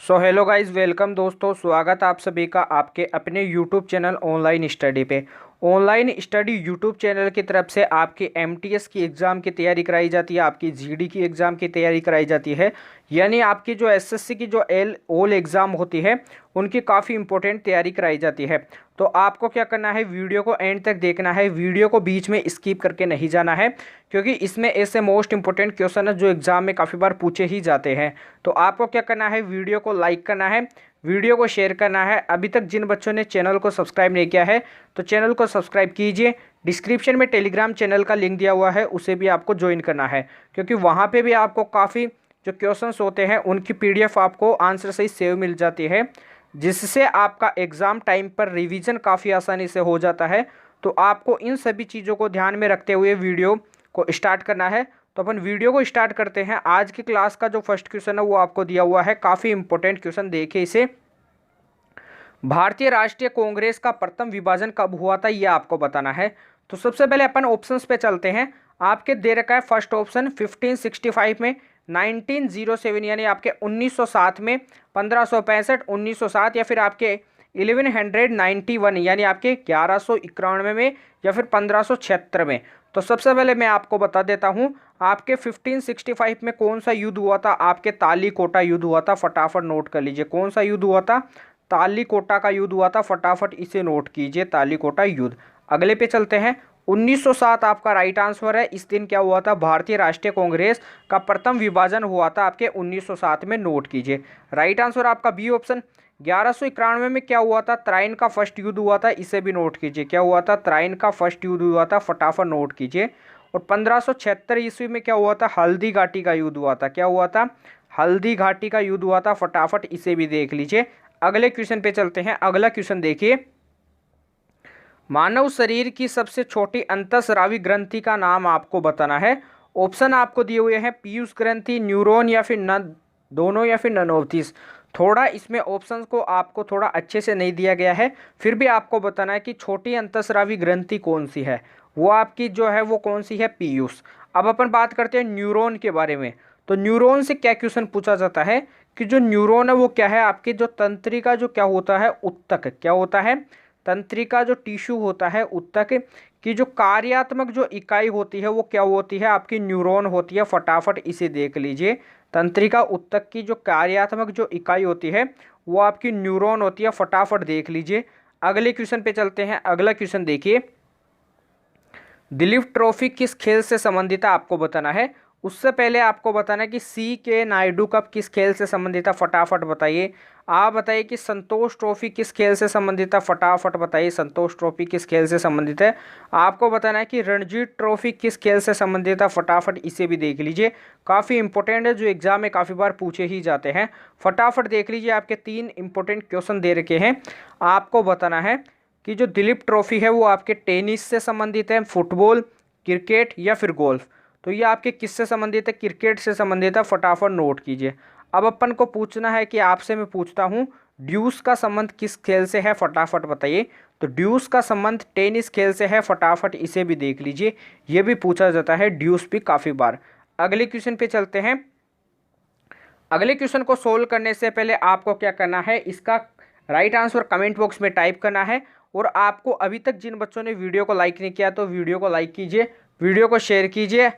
So hello guys, welcome दोस्तों। स्वागत आप सभी का आपके अपने यूट्यूब चैनल ऑनलाइन स्टडी पे। ऑनलाइन स्टडी यूट्यूब चैनल की तरफ से आपकी एमटीएस की एग्ज़ाम की तैयारी कराई जाती है, आपकी जीडी की एग्ज़ाम की तैयारी कराई जाती है। यानी आपकी जो एसएससी की जो ऑल एग्ज़ाम होती है उनकी काफ़ी इंपॉर्टेंट तैयारी कराई जाती है। तो आपको क्या करना है, वीडियो को एंड तक देखना है, वीडियो को बीच में स्किप करके नहीं जाना है, क्योंकि इसमें ऐसे मोस्ट इंपॉर्टेंट क्वेश्चन है जो एग्ज़ाम में काफ़ी बार पूछे ही जाते हैं। तो आपको क्या करना है, वीडियो को लाइक करना है, वीडियो को शेयर करना है। अभी तक जिन बच्चों ने चैनल को सब्सक्राइब नहीं किया है तो चैनल को सब्सक्राइब कीजिए। डिस्क्रिप्शन में टेलीग्राम चैनल का लिंक दिया हुआ है, उसे भी आपको ज्वाइन करना है, क्योंकि वहाँ पे भी आपको काफ़ी जो क्वेश्चंस होते हैं उनकी पीडीएफ आपको आंसर सही सेव मिल जाती है, जिससे आपका एग्ज़ाम टाइम पर रिवीजन काफ़ी आसानी से हो जाता है। तो आपको इन सभी चीज़ों को ध्यान में रखते हुए वीडियो को स्टार्ट करना है। तो अपन वीडियो को स्टार्ट करते हैं। आज की क्लास का जो फर्स्ट क्वेश्चन है वो आपको दिया हुआ है, काफ़ी इंपॉर्टेंट क्वेश्चन। देखिए इसे, भारतीय राष्ट्रीय कांग्रेस का प्रथम विभाजन कब हुआ था, ये आपको बताना है। तो सबसे पहले अपन ऑप्शंस पे चलते हैं। आपके दे रखा है फर्स्ट ऑप्शन 1565 में, 1907 यानी आपके 1907 में, 1565, 1907, या फिर आपके 1191 यानी आपके 1191 में, या फिर 1576 में। तो सबसे पहले मैं आपको बता देता हूँ, आपके 1565 में कौन सा युद्ध हुआ था, आपके तालीकोटा युद्ध हुआ था। फटाफट नोट कर लीजिए कौन सा युद्ध हुआ था, तालीकोटा का युद्ध हुआ था। फटाफट इसे नोट कीजिए, तालीकोटा युद्ध। अगले पे चलते हैं। 1907 आपका राइट आंसर है। इस दिन क्या हुआ था, भारतीय राष्ट्रीय कांग्रेस का प्रथम विभाजन हुआ था आपके 1907 में, नोट कीजिए। राइट आंसर आपका बी ऑप्शन। 1191 में क्या हुआ था, त्राइन का फर्स्ट युद्ध हुआ था, इसे भी नोट कीजिए। क्या हुआ था, त्राइन का फर्स्ट युद्ध हुआ था। फटाफट नोट कीजिए। और 1576 ईस्वी में क्या हुआ था, हल्दी घाटी का युद्ध हुआ था। क्या हुआ था, हल्दी घाटी का युद्ध हुआ था। फटाफट इसे भी देख लीजिए। अगले क्वेश्चन पे चलते हैं। अगला क्वेश्चन देखिए, मानव शरीर की सबसे छोटी अंतःस्रावी ग्रंथि का नाम आपको बताना है। ऑप्शन आपको दिए हुए हैं, पीयूष ग्रंथि, न्यूरॉन, या फिर न दोनों, या फिर नन ऑफ दिस। थोड़ा इसमें ऑप्शंस को आपको थोड़ा अच्छे से नहीं दिया गया है, फिर भी आपको बताना है कि छोटी अंतःस्रावी ग्रंथि कौन सी है। वो आपकी जो है वो कौन सी है, पीयूष। अब अपन बात करते हैं न्यूरॉन के बारे में। तो न्यूरॉन से क्या क्वेश्चन पूछा जाता है कि जो न्यूरॉन है वो क्या है, आपके जो तंत्रिका जो क्या होता है, उत्तक क्या होता है, तंत्रिका जो टिश्यू होता है, उत्तक की जो कार्यात्मक जो इकाई होती है वो क्या होती है, आपकी न्यूरॉन होती है। फटाफट इसे देख लीजिए। तंत्रिका उत्तक की जो कार्यात्मक जो इकाई होती है वो आपकी न्यूरॉन होती है। फटाफट देख लीजिए। अगले क्वेश्चन पे चलते हैं। अगला क्वेश्चन देखिए, दिलीप ट्रॉफी किस खेल से संबंधित है, आपको बताना है। उससे पहले आपको बताना है कि सी के नायडू कप किस खेल से संबंधित है। फटाफट बताइए। आप बताइए कि संतोष ट्रॉफी किस खेल से संबंधित है। फटाफट बताइए संतोष ट्रॉफी किस खेल से संबंधित है। आपको बताना है कि रणजी ट्रॉफी किस खेल से संबंधित है। फटाफट इसे भी देख लीजिए, काफ़ी इंपॉर्टेंट है, जो एग्जाम में काफ़ी बार पूछे ही जाते हैं। फटाफट देख लीजिए, आपके 3 इंपॉर्टेंट क्वेश्चन दे रखे हैं। आपको बताना है कि जो दिलीप ट्रॉफी है वो आपके टेनिस से संबंधित है, फुटबॉल, क्रिकेट, या फिर गोल्फ। तो ये आपके किससे संबंधित है, क्रिकेट से संबंधित है। फटाफट नोट कीजिए। अब अपन को पूछना है कि आपसे मैं पूछता हूँ, ड्यूस का संबंध किस खेल से है। फटाफट बताइए। तो ड्यूस का संबंध टेनिस खेल से है। फटाफट इसे भी देख लीजिए, ये भी पूछा जाता है ड्यूस भी काफ़ी बार। अगले क्वेश्चन पे चलते हैं। अगले क्वेश्चन को सोल्व करने से पहले आपको क्या करना है, इसका राइट आंसर कमेंट बॉक्स में टाइप करना है। और आपको अभी तक जिन बच्चों ने वीडियो को लाइक नहीं किया तो वीडियो को लाइक कीजिए, वीडियो को शेयर कीजिए।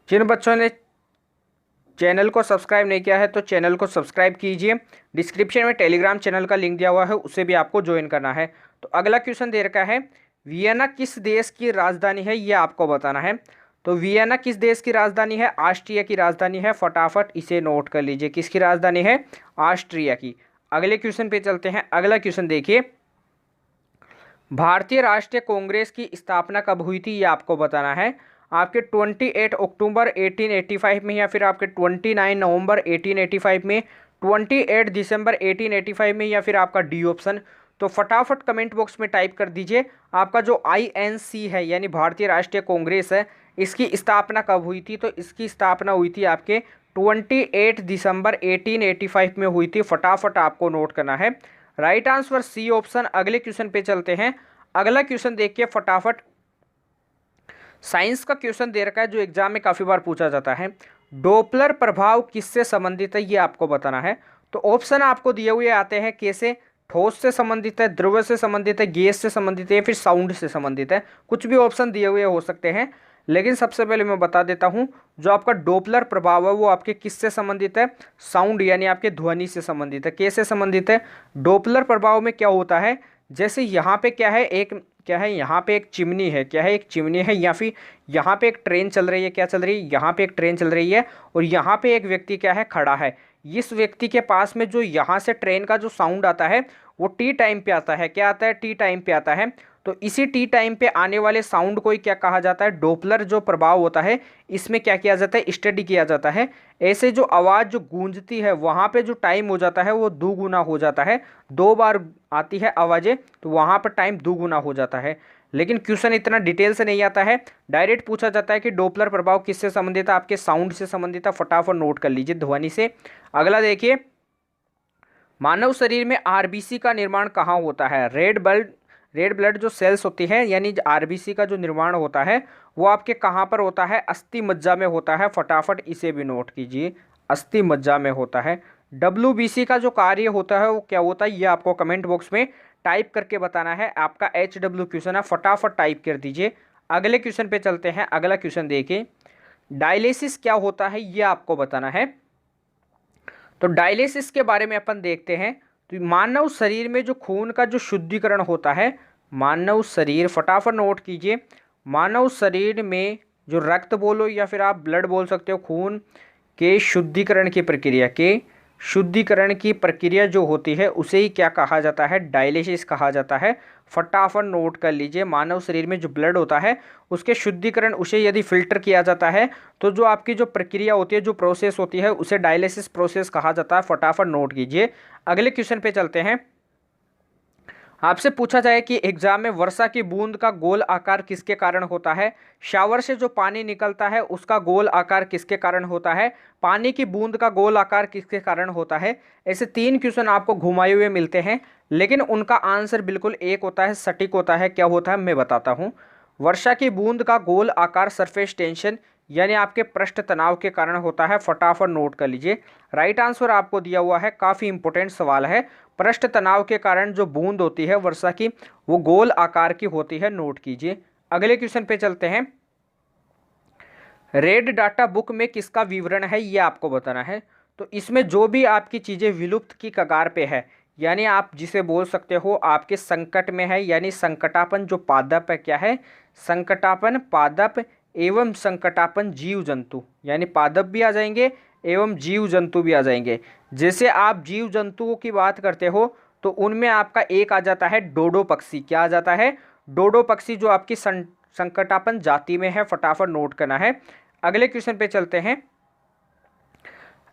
जिन बच्चों ने चैनल को सब्सक्राइब नहीं किया है तो चैनल को सब्सक्राइब कीजिए। डिस्क्रिप्शन में टेलीग्राम चैनल का लिंक दिया हुआ है, उसे भी आपको ज्वाइन करना है। तो अगला क्वेश्चन दे रखा है, वियना किस देश की राजधानी है, ये आपको बताना है। तो वियना किस देश की राजधानी है, ऑस्ट्रिया की राजधानी है। फटाफट इसे नोट कर लीजिए, किसकी राजधानी है, ऑस्ट्रिया की। अगले क्वेश्चन पे चलते हैं। अगला क्वेश्चन देखिए, भारतीय राष्ट्रीय कांग्रेस की स्थापना कब हुई थी, ये आपको बताना है। आपके 28 अक्टूबर 1885 में, या फिर आपके 29 नवंबर 1885 में, 28 दिसंबर 1885 में, या फिर आपका डी ऑप्शन। तो फटाफट कमेंट बॉक्स में टाइप कर दीजिए आपका जो आईएनसी है यानी भारतीय राष्ट्रीय कांग्रेस है, इसकी स्थापना कब हुई थी। तो इसकी स्थापना हुई थी आपके 28 दिसंबर 1885 में हुई थी। फटाफट आपको नोट करना है। Right answer C option. अगले क्वेश्चन पे चलते हैं। अगला क्वेश्चन देखिए फटाफट, साइंस का क्वेश्चन दे रखा है जो एग्जाम में काफ़ी बार पूछा जाता है। डोपलर प्रभाव किससे संबंधित है, ये आपको बताना है। तो ऑप्शन आपको दिए हुए आते हैं, कैसे, ठोस से संबंधित है, द्रव से संबंधित है, गैस से संबंधित है या फिर साउंड से संबंधित है। कुछ भी ऑप्शन दिए हुए हो सकते हैं, लेकिन सबसे पहले मैं बता देता हूं, जो आपका डोपलर प्रभाव है वो आपके किससे संबंधित है, साउंड यानी आपके ध्वनि से संबंधित है। कैसे संबंधित है, डोपलर प्रभाव में क्या होता है, जैसे यहाँ पे क्या है, यहाँ पे एक चिमनी है, क्या है, एक चिमनी है, या फिर यहाँ पे एक ट्रेन चल रही है, क्या चल रही है, यहाँ पे एक ट्रेन चल रही है, और यहाँ पे एक व्यक्ति क्या है, खड़ा है। इस व्यक्ति के पास में जो यहाँ से ट्रेन का जो साउंड आता है वो टी टाइम पे आता है, क्या आता है, टी टाइम पे आता है। तो इसी टी टाइम पे आने वाले साउंड को ही क्या कहा जाता है, डोपलर जो प्रभाव होता है, इसमें क्या किया जाता है, स्टडी किया जाता है। ऐसे जो आवाज़ जो गूंजती है वहाँ पे जो टाइम हो जाता है वो दुगुना हो जाता है। 2 बार आती है आवाज़ें तो वहाँ पर टाइम दुगुना हो जाता है। लेकिन क्वेश्चन इतना डिटेल से नहीं आता है, डायरेक्ट पूछा जाता है कि डोपलर प्रभाव किससे संबंधित है, आपके साउंड से संबंधित है। फटाफट नोट कर लीजिए, ध्वनि से। अगला देखिए, मानव शरीर में आरबीसी का निर्माण कहाँ होता है। रेड ब्लड जो सेल्स होती है यानी आरबीसी का जो निर्माण होता है वो आपके कहाँ पर होता है, अस्थि मज्जा में होता है। फटाफट इसे भी नोट कीजिए, अस्थि मज्जा में होता है। डब्ल्यूबीसी का जो कार्य होता है वो क्या होता है, ये आपको कमेंट बॉक्स में टाइप करके बताना है। आपका HW क्वेश्चन है, फटाफट टाइप कर दीजिए। अगले क्वेश्चन पे चलते हैं। अगला क्वेश्चन देखिए, डायलिसिस क्या होता है, ये आपको बताना है। तो डायलिसिस के बारे में अपन देखते हैं। तो मानव शरीर में जो खून का जो शुद्धिकरण होता है, मानव शरीर, फटाफट नोट कीजिए, मानव शरीर में जो रक्त बोलो या फिर आप ब्लड बोल सकते हो, खून के शुद्धिकरण की प्रक्रिया जो होती है उसे ही क्या कहा जाता है, डायलिसिस कहा जाता है। फटाफट नोट कर लीजिए, मानव शरीर में जो ब्लड होता है उसके शुद्धिकरण, उसे यदि फिल्टर किया जाता है तो जो आपकी जो प्रक्रिया होती है, जो प्रोसेस होती है, उसे डायलिसिस प्रोसेस कहा जाता है। फटाफट नोट कीजिए। अगले क्वेश्चन पे चलते हैं। आपसे पूछा जाए कि एग्जाम में वर्षा की बूंद का गोल आकार किसके कारण होता है, शावर से जो पानी निकलता है उसका गोल आकार किसके कारण होता है, पानी की बूंद का गोल आकार किसके कारण होता है। ऐसे 3 क्वेश्चन आपको घुमाए हुए मिलते हैं, लेकिन उनका आंसर बिल्कुल एक होता है, सटीक होता है। क्या होता है मैं बताता हूँ। वर्षा की बूंद का गोल आकार सरफेस टेंशन यानी आपके पृष्ठ तनाव के कारण होता है। फटाफट नोट कर लीजिए। राइट आंसर आपको दिया हुआ है, काफ़ी इंपॉर्टेंट सवाल है। पृष्ठ तनाव के कारण जो बूंद होती है वर्षा की वो गोल आकार की होती है, नोट कीजिए। अगले क्वेश्चन पे चलते हैं। रेड डाटा बुक में किसका विवरण है, ये आपको बताना है। तो इसमें जो भी आपकी चीज़ें विलुप्त की कगार पे है, यानी आप जिसे बोल सकते हो आपके संकट में है, यानी संकटापन जो पादप है, क्या है, संकटापन पादप एवं संकटापन जीव जंतु, यानी पादप भी आ जाएंगे एवं जीव जंतु भी आ जाएंगे। जैसे आप जीव जंतुओं की बात करते हो तो उनमें आपका एक आ जाता है डोडो पक्षी, क्या आ जाता है, डोडो पक्षी, जो आपकी संकटापन जाति में है। फटाफट नोट करना है। अगले क्वेश्चन पे चलते हैं।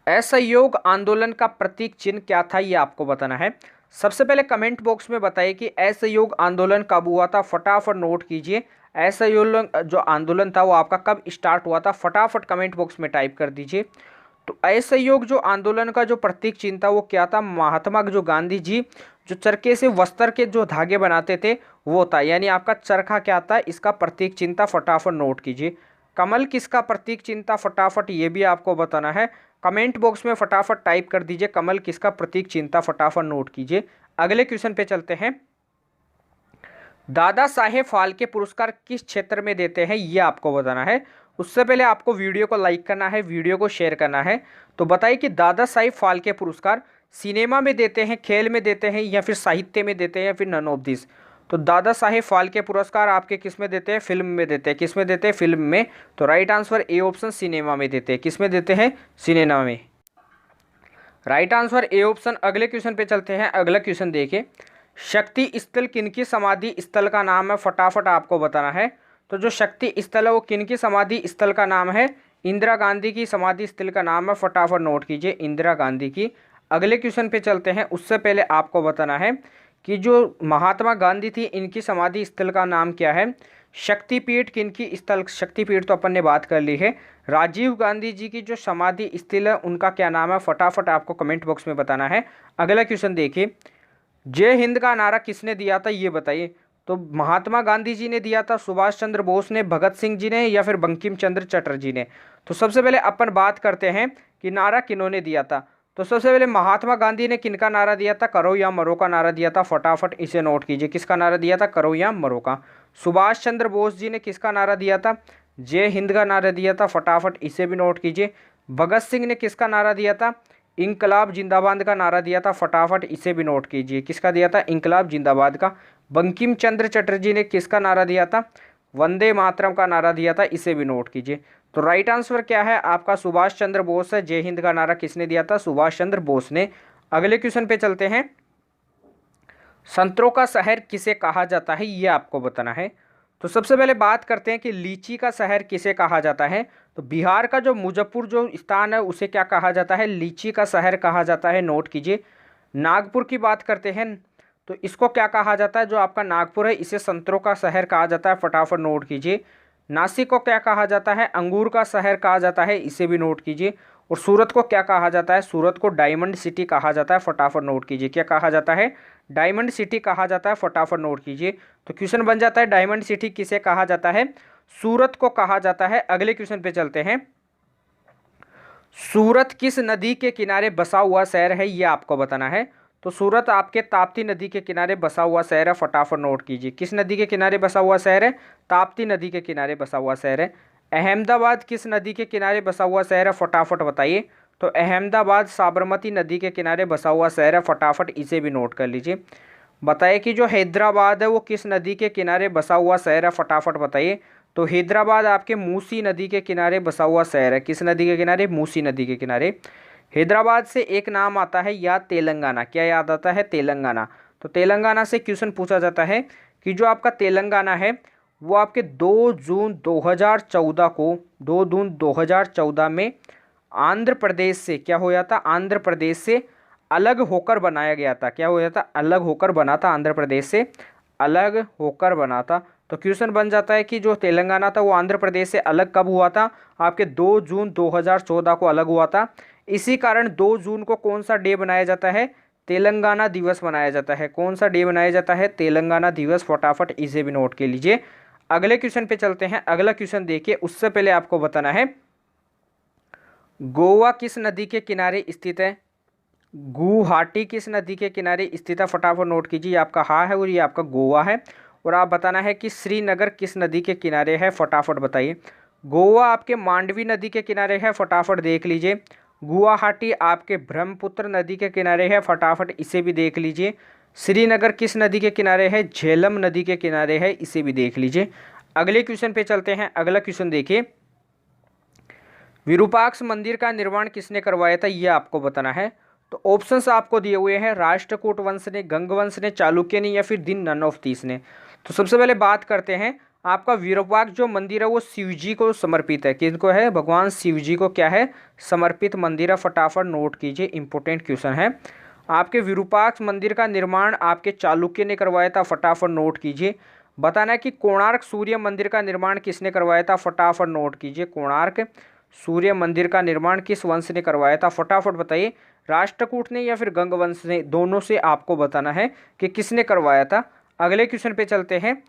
असहयोग आंदोलन का प्रतीक चिन्ह क्या था, ये आपको बताना है। सबसे पहले कमेंट बॉक्स में बताइए कि असहयोग आंदोलन कब हुआ था। फटाफट नोट कीजिए, असहयोग जो आंदोलन था वो आपका कब स्टार्ट हुआ था, फटाफट कमेंट बॉक्स में टाइप कर दीजिए। तो असहयोग जो आंदोलन का जो प्रतीक चिन्ह था वो क्या था, महात्मा जो गांधी जी जो चरखे से वस्त्र के जो धागे बनाते थे वो था, यानी आपका चरखा क्या था, इसका प्रतीक चिन्ह था। फटाफट नोट कीजिए। कमल किसका प्रतीक चिन्ह था, फटाफट ये भी आपको बताना है। कमेंट बॉक्स में फटाफट टाइप कर दीजिए कमल किसका प्रतीक चिन्ह था, फटाफट नोट कीजिए। अगले क्वेश्चन पे चलते हैं। दादा साहेब फाल्के पुरस्कार किस क्षेत्र में देते हैं, ये आपको बताना है। उससे पहले आपको वीडियो को लाइक करना है, वीडियो को शेयर करना है। तो बताइए कि दादा साहेब फाल्के पुरस्कार सिनेमा में देते हैं, खेल में देते हैं या फिर साहित्य में देते हैं या फिर नन ऑफ दिस। तो दादा साहेब फाल्के पुरस्कार आपके किस में देते हैं, फिल्म में देते हैं। किस में देते हैं, फिल्म में। तो right answer A option, cinema में देते हैं। किस में देते हैं, सिनेमा में। Right answer A option. अगले क्वेश्चन पे चलते हैं। अगला क्वेश्चन देखिए, शक्ति स्थल किनकी समाधि स्थल का नाम है, फटाफट आपको बताना है। तो जो शक्ति स्थल है वो किनकी समाधि स्थल का नाम है, इंदिरा गांधी की समाधि स्थल का नाम है। फटाफट नोट कीजिए, इंदिरा गांधी की। अगले क्वेश्चन पे चलते हैं। उससे पहले आपको बताना है कि जो महात्मा गांधी थी इनकी समाधि स्थल का नाम क्या है। शक्तिपीठ किनकी स्थल, शक्तिपीठ तो अपन ने बात कर ली है। राजीव गांधी जी की जो समाधि स्थल है उनका क्या नाम है, फटाफट आपको कमेंट बॉक्स में बताना है। अगला क्वेश्चन देखिए, जय हिंद का नारा किसने दिया था, ये बताइए। तो महात्मा गांधी जी ने दिया था, सुभाष चंद्र बोस ने, भगत सिंह जी ने, या फिर बंकिम चंद्र चटर्जी ने। तो सबसे पहले अपन बात करते हैं कि नारा किन्होंने दिया था। तो सबसे पहले महात्मा गांधी ने किनका नारा दिया था? करो या मरो का नारा दिया था। फटाफट इसे नोट कीजिए, किसका नारा दिया था? करो या मरो का। सुभाष चंद्र बोस जी ने किसका नारा दिया था? जय हिंद का नारा दिया था। फटाफट इसे भी नोट कीजिए। भगत सिंह ने किसका नारा दिया था? इंकलाब जिंदाबाद का नारा दिया था। फटाफट इसे भी नोट कीजिए, किसका दिया था? इंकलाब जिंदाबाद का। बंकिम चंद्र चटर्जी ने किसका नारा दिया था? वंदे मातरम का नारा दिया था। इसे भी नोट कीजिए। तो राइट आंसर क्या है आपका? सुभाष चंद्र बोस है। जय हिंद का नारा किसने दिया था? सुभाष चंद्र बोस ने। अगले क्वेश्चन पे चलते हैं। संतरों का शहर किसे कहा जाता है, ये आपको बताना है। तो सबसे पहले बात करते हैं कि लीची का शहर किसे कहा जाता है। तो बिहार का जो मुजफ्फर जो स्थान है उसे क्या कहा जाता है? लीची का शहर कहा जाता है। नोट कीजिए। नागपुर की बात करते हैं तो इसको क्या कहा जाता है? जो आपका नागपुर है इसे संतरों का शहर कहा जाता है। फटाफट नोट कीजिए। नासिक को क्या कहा जाता है? अंगूर का शहर कहा जाता है। इसे भी नोट कीजिए। और सूरत को क्या कहा जाता है? सूरत को डायमंड सिटी कहा जाता है। फटाफट नोट कीजिए। क्या कहा जाता है? डायमंड सिटी कहा जाता है। फटाफट नोट कीजिए। तो क्वेश्चन बन जाता है डायमंड सिटी किसे कहा जाता है? सूरत को कहा जाता है। अगले क्वेश्चन पे चलते हैं। सूरत किस नदी के किनारे बसा हुआ शहर है, ये आपको बताना है। तो सूरत आपके ताप्ती नदी के किनारे बसा हुआ शहर है। फटाफट नोट कीजिए। किस नदी के किनारे बसा हुआ शहर है? ताप्ती नदी के किनारे बसा हुआ शहर है। अहमदाबाद किस नदी के किनारे बसा हुआ शहर है? फटाफट बताइए। तो अहमदाबाद साबरमती नदी के किनारे बसा हुआ शहर है। फटाफट इसे भी नोट कर लीजिए। बताइए कि जो हैदराबाद है वो किस नदी के किनारे बसा हुआ शहर है? फटाफट बताइए। तो हैदराबाद आपके मूसी नदी के किनारे बसा हुआ शहर है। किस नदी के किनारे? मूसी नदी के किनारे। हैदराबाद से एक नाम आता है याद, तेलंगाना। क्या याद आता है? तेलंगाना। तो तेलंगाना से क्वेश्चन पूछा जाता है कि जो आपका तेलंगाना है वो आपके 2 जून 2014 को 2 जून 2014 में आंध्र प्रदेश से क्या हो जाता? आंध्र प्रदेश से अलग होकर बनाया गया था। क्या हो जाता? अलग होकर बना था। आंध्र प्रदेश से अलग होकर बना था। तो क्वेश्चन बन जाता है कि जो तेलंगाना था वो आंध्र प्रदेश से अलग कब हुआ था? आपके 2 जून 2014 को अलग हुआ था। इसी कारण 2 जून को कौन सा डे बनाया जाता है? तेलंगाना दिवस मनाया जाता है। कौन सा डे बनाया जाता है? तेलंगाना दिवस। फटाफट इसे भी नोट के लीजिए। अगले क्वेश्चन पे चलते हैं। अगला क्वेश्चन देखिए, उससे पहले आपको बताना है गोवा किस नदी के किनारे स्थित है? गुवाहाटी किस नदी के किनारे स्थित है? फटाफट नोट कीजिए। आपका हा है और ये आपका गोवा है। और आप बताना है कि श्रीनगर किस नदी के किनारे है? फटाफट बताइए। गोवा आपके मांडवी नदी के किनारे है। फटाफट देख लीजिए। गुवाहाटी आपके ब्रह्मपुत्र नदी के किनारे है। फटाफट इसे भी देख लीजिए। श्रीनगर किस नदी के किनारे है? झेलम नदी के किनारे है। इसे भी देख लीजिए। अगले क्वेश्चन पे चलते हैं। अगला क्वेश्चन देखिए, विरूपाक्ष मंदिर का निर्माण किसने करवाया था, ये आपको बताना है। तो ऑप्शंस आपको दिए हुए हैं, राष्ट्रकूट वंश ने, गंग वंश ने, चालुक्य ने, या फिर दिन नन ऑफ दीस ने। तो सबसे पहले बात करते हैं, आपका विरूपाक्ष जो मंदिर है वो शिव जी को समर्पित है। किनको है? भगवान शिव जी को क्या है? समर्पित मंदिर है। फटाफट नोट कीजिए, इंपॉर्टेंट क्वेश्चन है। आपके विरूपाक्ष मंदिर का निर्माण आपके चालुक्य ने करवाया था। फटाफट नोट कीजिए। बताना है कि कोणार्क सूर्य मंदिर का निर्माण किसने करवाया था? फटाफट नोट कीजिए। कोणार्क सूर्य मंदिर का निर्माण किस वंश ने करवाया था? फटाफट बताइए। राष्ट्रकूट ने या फिर गंग वंश ने? दोनों से आपको बताना है कि किसने करवाया था। अगले क्वेश्चन पे चलते हैं।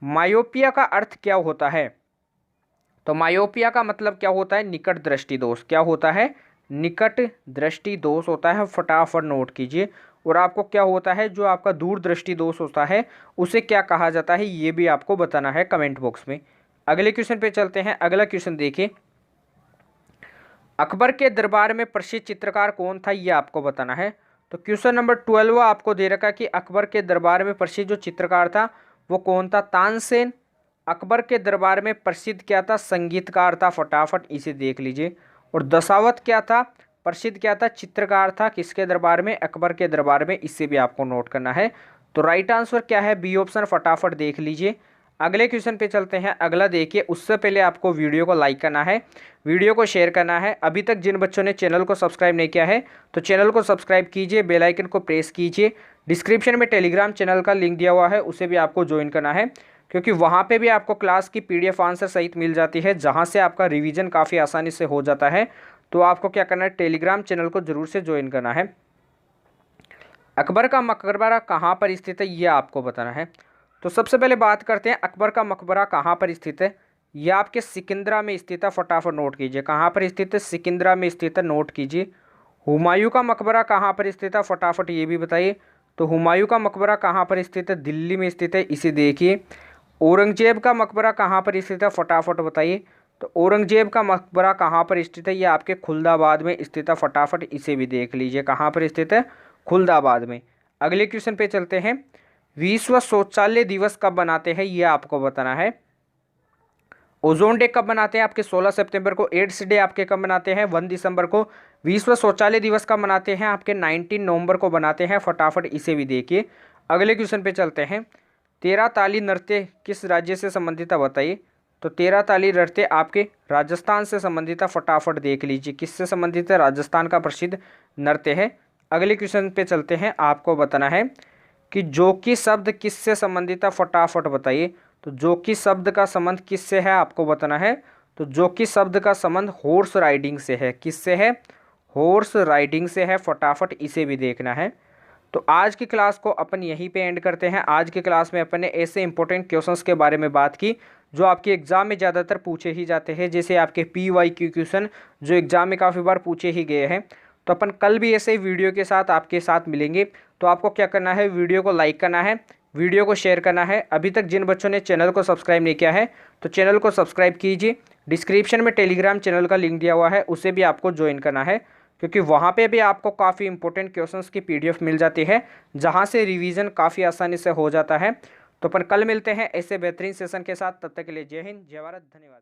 मायोपिया का अर्थ क्या होता है? तो मायोपिया का मतलब क्या होता है? निकट दृष्टि दोष। क्या होता है? निकट दृष्टि दोष होता है। फटाफट नोट कीजिए। और आपको क्या होता है? जो आपका दूर दृष्टि दोष होता है उसे क्या कहा जाता है, ये भी आपको बताना है कमेंट बॉक्स में। अगले क्वेश्चन पे चलते हैं। अगला क्वेश्चन देखिए, अकबर के दरबार में प्रसिद्ध चित्रकार कौन था, ये आपको बताना है। तो क्वेश्चन नंबर 12 आपको दे रखा कि अकबर के दरबार में प्रसिद्ध जो चित्रकार था वो कौन था? तानसेन। अकबर के दरबार में प्रसिद्ध क्या था? संगीतकार था। फटाफट इसे देख लीजिए। और दशावत क्या था? प्रसिद्ध क्या था? चित्रकार था। किसके दरबार में? अकबर के दरबार में। इसे भी आपको नोट करना है। तो राइट आंसर क्या है? B option. फटाफट देख लीजिए। अगले क्वेश्चन पे चलते हैं। अगला देखिए, उससे पहले आपको वीडियो को लाइक करना है, वीडियो को शेयर करना है। अभी तक जिन बच्चों ने चैनल को सब्सक्राइब नहीं किया है तो चैनल को सब्सक्राइब कीजिए, बेल आइकन को प्रेस कीजिए। डिस्क्रिप्शन में टेलीग्राम चैनल का लिंक दिया हुआ है, उसे भी आपको ज्वाइन करना है, क्योंकि वहाँ पे भी आपको क्लास की PDF आंसर सहित मिल जाती है, जहाँ से आपका रिवीजन काफ़ी आसानी से हो जाता है। तो आपको क्या करना है? टेलीग्राम चैनल को जरूर से ज्वाइन करना है। अकबर का मकबरा कहाँ पर स्थित है, ये आपको बताना है। तो सबसे पहले बात करते हैं अकबर का मकबरा कहाँ पर स्थित है। यह आपके सिकंदरा में स्थित है, फटाफट नोट कीजिए। कहाँ पर स्थित है? सिकंदरा में स्थित है, नोट कीजिए। हुमायूं का मकबरा कहाँ पर स्थित है? फटाफट ये भी बताइए। तो हुमायूं का मकबरा कहाँ पर स्थित है? दिल्ली में स्थित है, इसे देखिए। औरंगजेब का मकबरा कहाँ पर स्थित है? फटाफट बताइए। तो औरंगजेब का मकबरा कहाँ पर स्थित है? ये आपके खुलदाबाद में स्थित है, फटाफट इसे भी देख लीजिए। कहाँ पर स्थित है? खुलदाबाद में। अगले क्वेश्चन पे चलते हैं। विश्व शौचालय दिवस कब मनाते हैं? ये आपको बताना है। ओजोन डे कब मनाते हैं? आपके 16 सितंबर को। एड्स डे आपके कब मनाते हैं? 1 दिसंबर को। विश्व शौचालय दिवस कब मनाते हैं? आपके 19 नवंबर को बनाते हैं, फटाफट इसे भी देखिए। अगले क्वेश्चन पे चलते हैं। तेरह ताली नृत्य किस राज्य से संबंधित है? बताइए। तो तेरह ताली नृत्य आपके राजस्थान से संबंधित है, फटाफट देख लीजिए। किससे संबंधित है? राजस्थान का प्रसिद्ध नृत्य है। अगले क्वेश्चन पे चलते हैं। आपको बताना है कि जोकी शब्द किससे संबंधित है? फटाफट बताइए। तो जोकी शब्द का संबंध किससे है? आपको बताना है। तो जोकी शब्द का संबंध हॉर्स राइडिंग से है। किससे है? हॉर्स राइडिंग से है, फटाफट इसे भी देखना है। तो आज की क्लास को अपन यहीं पे एंड करते हैं। आज की क्लास में अपन ने ऐसे इंपॉर्टेंट क्वेश्चंस के बारे में बात की जो आपके एग्जाम में ज़्यादातर पूछे ही जाते हैं, जैसे आपके PYQ क्वेश्चन जो एग्जाम में काफ़ी बार पूछे ही गए हैं। तो अपन कल भी ऐसे ही वीडियो के साथ आपके साथ मिलेंगे। तो आपको क्या करना है? वीडियो को लाइक करना है, वीडियो को शेयर करना है। अभी तक जिन बच्चों ने चैनल को सब्सक्राइब नहीं किया है तो चैनल को सब्सक्राइब कीजिए। डिस्क्रिप्शन में टेलीग्राम चैनल का लिंक दिया हुआ है, उसे भी आपको ज्वाइन करना है, क्योंकि वहाँ पे भी आपको काफ़ी इंपॉर्टेंट क्वेश्चंस की PDF मिल जाती है, जहाँ से रिवीजन काफ़ी आसानी से हो जाता है। तो अपन कल मिलते हैं ऐसे बेहतरीन सेशन के साथ। तब तक के लिए जय हिंद, जय भारत, धन्यवाद।